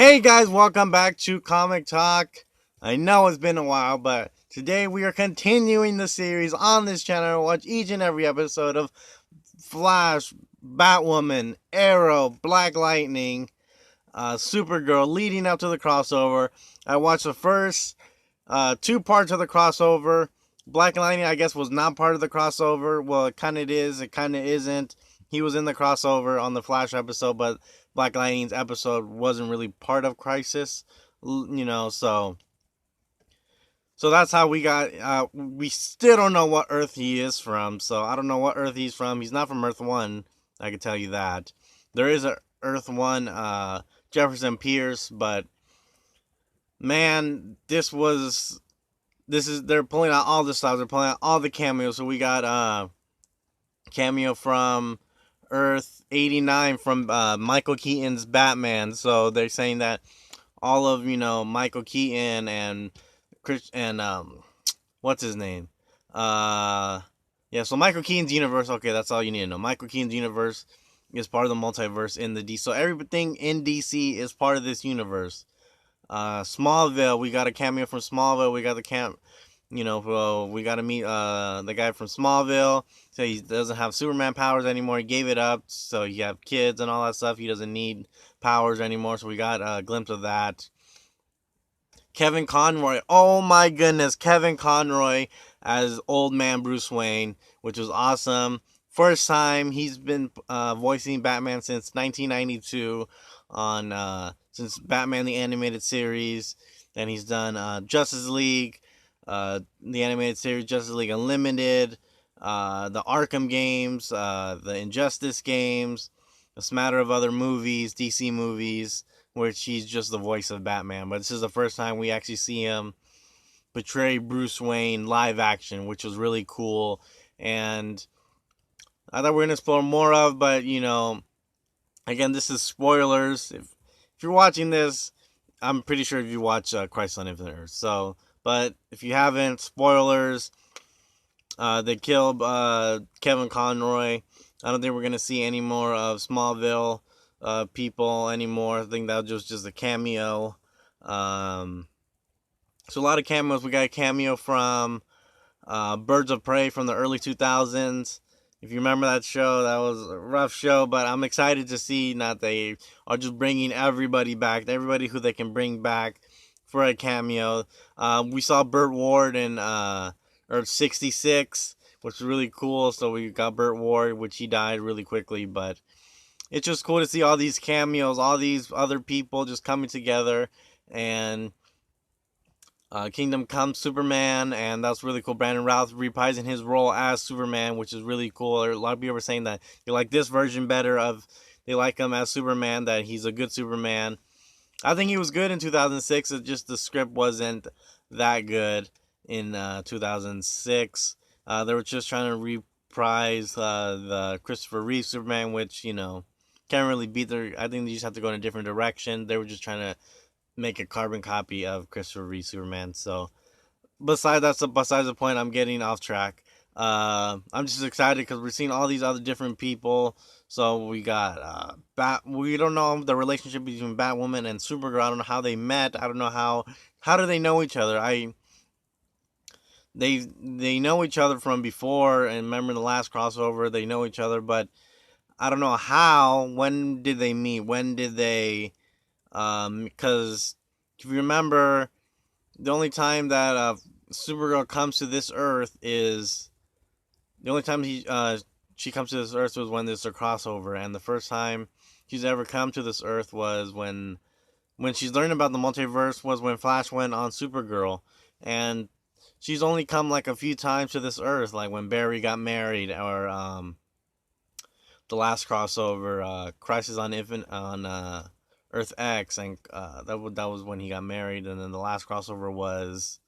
Hey guys, welcome back to Comic Talk. I know it's been a while, but today we are continuing the series on this channel. Watch each and every episode of Flash, Batwoman, Arrow, Black Lightning, Supergirl, leading up to the crossover. I watched the first two parts of the crossover. Black Lightning, I guess, was not part of the crossover. Well, it kind of is, it kind of isn't. He was in the crossover on the Flash episode, but Black Lightning's episode wasn't really part of Crisis, so that's how we got. We still don't know what Earth he is from, so I don't know what Earth he's from. He's not from Earth One, I can tell you that. There is a Earth One, Jefferson Pierce, but man, they're pulling out all the stuff. They're pulling out all the cameos. So we got cameo from Earth 89 from Michael Keaton's Batman. So they're saying that all of Michael Keaton and Chris and what's his name? Yeah. So Michael Keaton's universe. Okay, that's all you need to know. Michael Keaton's universe is part of the multiverse in the DC. So everything in DC is part of this universe. Smallville, we got a cameo from Smallville. We got we got to meet the guy from Smallville. So he doesn't have Superman powers anymore. He gave it up. So he have kids and all that stuff. He doesn't need powers anymore. So we got a glimpse of that. Kevin Conroy. Oh my goodness, Kevin Conroy as old man Bruce Wayne, which was awesome. First time he's been voicing Batman since 1992 on since Batman the Animated Series. Then he's done Justice League, the animated series Justice League Unlimited, the Arkham games, the Injustice games, a smatter of other movies, DC movies, where he's just the voice of Batman. But this is the first time we actually see him portray Bruce Wayne live action, which was really cool. And I thought we were going to explore more of, but again, this is spoilers. If you're watching this, I'm pretty sure if you watch Crisis on Infinite Earth. So, but if you haven't, spoilers. They killed Kevin Conroy. I don't think we're gonna see any more of Smallville people anymore. I think that was just a cameo. So a lot of cameos. We got a cameo from Birds of Prey from the early 2000s. If you remember that show, that was a rough show, but I'm excited to see that they are just bringing everybody back, everybody who they can bring back for a cameo. We saw Burt Ward in Earth 66, which was really cool. So we got Burt Ward, which he died really quickly, but it's just cool to see all these cameos, all these other people just coming together, and Kingdom Come Superman, and that's really cool. Brandon Routh reprising his role as Superman, which is really cool. A lot of people were saying that they like this version better of, they like him as Superman, that he's a good Superman. I think he was good in 2006. It just the script wasn't that good in 2006. They were just trying to reprise the Christopher Reeve Superman, which can't really beat their. I think they just have to go in a different direction. They were just trying to make a carbon copy of Christopher Reeve Superman. So besides the point, I'm getting off track. I'm just excited because we're seeing all these other different people. So we got we don't know the relationship between Batwoman and Supergirl. I don't know how they met. I don't know how do they know each other. They know each other from before, and remember the last crossover, they know each other, but I don't know how. When did they meet? When did they? Because if you remember, the only time that Supergirl comes to this Earth is the only time she comes to this Earth was when there's a crossover, and the first time she's ever come to this Earth was when she's learning about the multiverse was when Flash went on Supergirl, and she's only come like a few times to this Earth, like when Barry got married, or the last crossover, Crisis on Earth X, and that was when he got married, and then the last crossover was,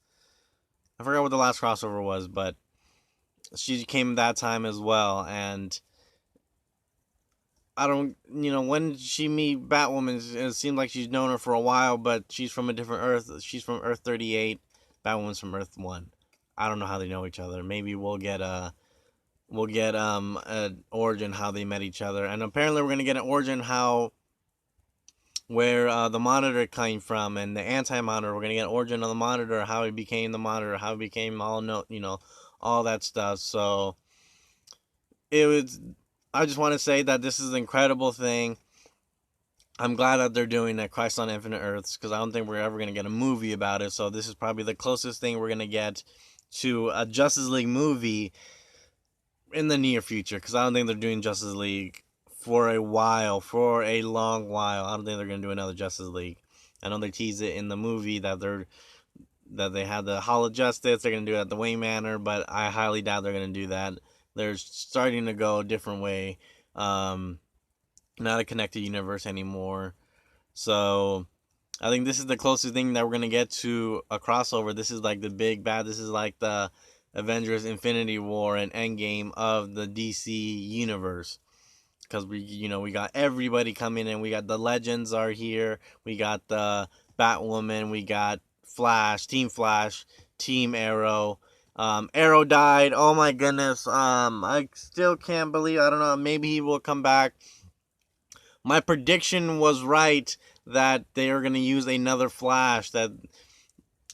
I forgot what the last crossover was, but she came that time as well. And I don't, when did she meet Batwoman? It seemed like she's known her for a while, but she's from a different Earth. She's from Earth 38. Batwoman's from Earth 1. I don't know how they know each other. Maybe we'll get an origin how they met each other, and apparently we're gonna get an origin how where the Monitor came from and the Anti-Monitor. We're gonna get origin of the Monitor, how he became the Monitor, how he became all that stuff. So it was. I just want to say that this is an incredible thing. I'm glad that they're doing that Christ on Infinite Earths, because I don't think we're ever gonna get a movie about it. So this is probably the closest thing we're gonna get to a Justice League movie in the near future, because I don't think they're doing Justice League for a while, for a long while. I don't think they're gonna do another Justice League. I know they tease it in the movie that they had the Hall of Justice. They're gonna do it at the Wayne Manor, but I highly doubt they're gonna do that. They're starting to go a different way. Not a connected universe anymore. So I think this is the closest thing that we're gonna get to a crossover. This is like the big bad. This is like the Avengers Infinity War and Endgame of the DC universe. Because we got everybody coming in. We got the Legends are here. We got the Batwoman. We got Flash, Team Arrow. Arrow died. Oh my goodness. I still can't believe. I don't know. Maybe he will come back. My prediction was right that they are gonna use another Flash. That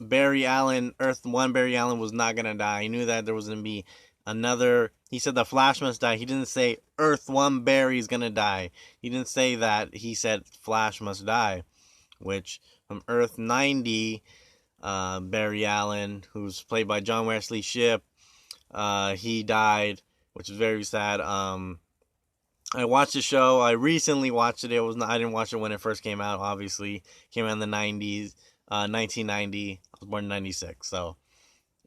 Barry Allen, Earth One Barry Allen, was not gonna die. I knew that there was gonna be another. He said the Flash must die. He didn't say Earth One Barry's gonna die. He didn't say that. He said Flash must die, which from Earth 90, Barry Allen, who's played by John Wesley Shipp, he died, which is very sad. I watched the show. I recently watched it. I didn't watch it when it first came out. Obviously, came out in the 90s, 1990. I was born in 96, so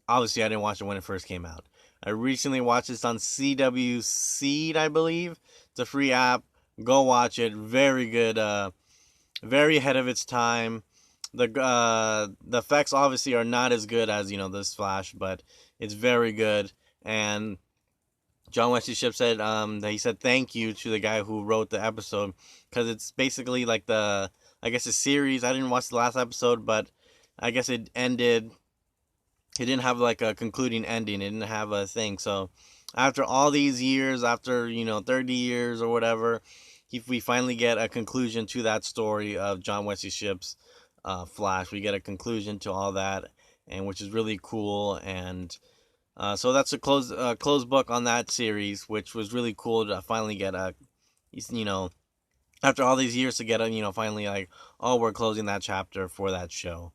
obviously I didn't watch it when it first came out. I recently watched this on CW Seed, I believe. It's a free app. Go watch it. Very good. Very ahead of its time. The effects obviously are not as good as this Flash, but it's very good. And John Wesley Shipp said that he said thank you to the guy who wrote the episode, because it's basically like a series. I didn't watch the last episode, but I guess it ended. It didn't have like a concluding ending. It didn't have a thing. So after all these years, after 30 years or whatever, we finally get a conclusion to that story of John Wesley Shipp's Flash. We get a conclusion to all that, and which is really cool. And so that's a closed book on that series, which was really cool to finally get after all these years to get finally like, oh, we're closing that chapter for that show,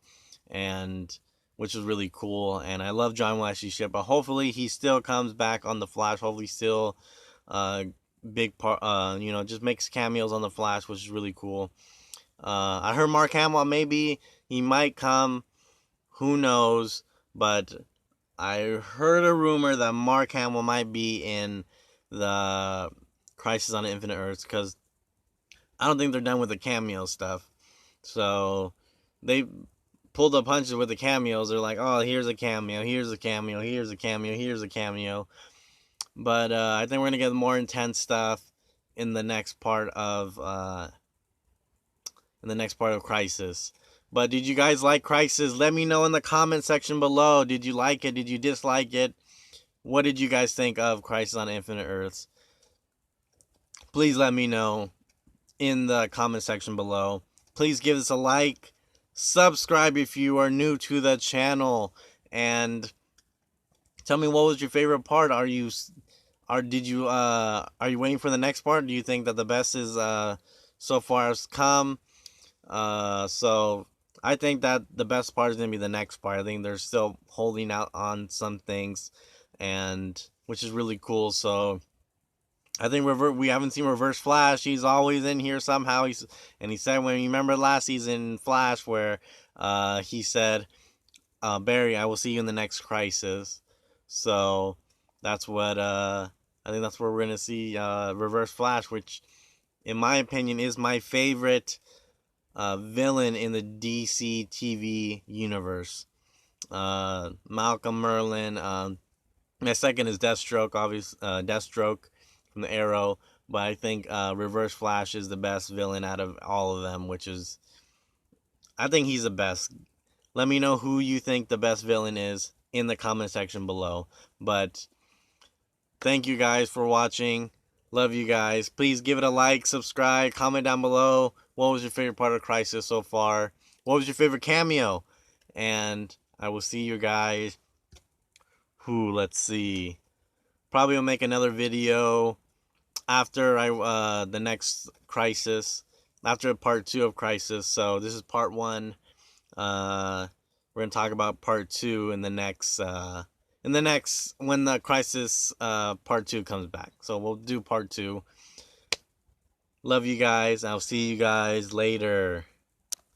and which is really cool. And I love John Wesley Shipp, but hopefully he still comes back on the Flash. Hopefully still big part just makes cameos on the Flash, which is really cool. I heard Mark Hamill, maybe he might come, who knows, but I heard a rumor that Mark Hamill might be in the Crisis on Infinite Earths, because I don't think they're done with the cameo stuff. So they pulled the punches with the cameos. They're like, oh, here's a cameo, here's a cameo, here's a cameo, here's a cameo. But I think we're gonna get more intense stuff in the next part of Crisis. But did you guys like Crisis? Let me know in the comment section below. Did you like it? Did you dislike it? What did you guys think of Crisis on Infinite Earths? Please let me know in the comment section below. Please give us a like. Subscribe if you are new to the channel. And tell me, what was your favorite part? Are you waiting for the next part? Do you think that the best is so far has come? So I think that the best part is going to be the next part. I think they're still holding out on some things, and which is really cool. So I think we haven't seen Reverse Flash. He's always in here somehow. He said, when you remember last season Flash, where he said, Barry, I will see you in the next Crisis. So that's what I think that's where we're going to see Reverse Flash, which in my opinion is my favorite villain in the DC TV universe. Malcolm Merlin. My second is Deathstroke, obviously. Deathstroke from the Arrow. But I think Reverse Flash is the best villain out of all of them, I think he's the best. Let me know who you think the best villain is in the comment section below. But thank you guys for watching. Love you guys. Please give it a like, subscribe, comment down below. What was your favorite part of Crisis so far? What was your favorite cameo? And I will see you guys. Let's see. Probably will make another video after the next Crisis, after part 2 of Crisis. So this is part 1. We're gonna talk about part 2 in the next when the Crisis part 2 comes back. So we'll do part 2. Love you guys. I'll see you guys later.